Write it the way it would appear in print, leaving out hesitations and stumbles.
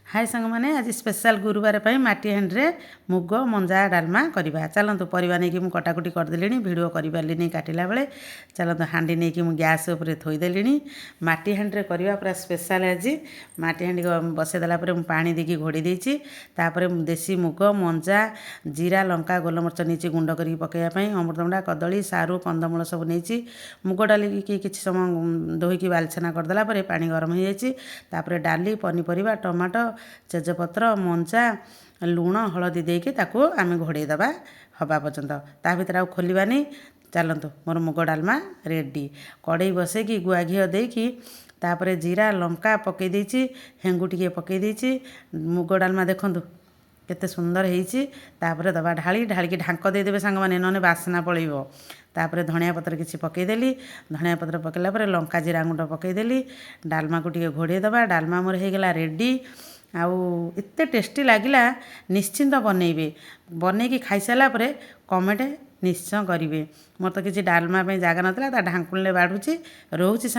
हाय सांग माने आज स्पेशल गुरुवार पर माटी हांडी मुग मंजा डालमा करवा चलतु परिवा नहीं कि कटाकुटी करदेली भिडियो कर पारे काटिला बेले चलतु हांडी नहीं कि गैस उपर थोदेली माटी हांडी करवा पूरा स्पेशल आज माटी हांडी बसईदेला पानी देकी घोड़ी देती देसी मुग मंजा जीरा लंका गोलमरच नहीं गुंड कर पकड़ापी अमृतभंडा कदली सारू कंदमूल सब नहीं मुग डाली कि समय धोईकी बालछना करदेला पानी गरम हो जाए डाली पनीपरिया टमाटो तेजपत्र मंजा लुण हलदी देकी ताकू आम घोड़े दबा हवा पर्यंत ता भर आ खोलवानी चलतु मोर मुग डालमा रेडी कड़े बसैकी गुआ घी देकी तापर जीरा लंका पकई देची हेंगु टिके पकई देची मुग डालमा देखंतु केते सुंदर होईची तापर दबा ढाली ढालिकी ढांक देदेवे सांग माने नने बासना पळेइबो तापर धनिया पत्र किछि पकईदेली धनिया पत्र पकेला परे लंका जीरा गुंड पकईदेली डालमा को टिके घोड़े दबा डालमा मोर होईगला रेडी आउ एते टेस्टी लागिला निश्चिंत बनइबे बनईकी खाई सारा परे कमेंट निश्चय करेंगे मोर तो किसी डालमा जगह नाला ढांकुणी बाढ़ुची रोची।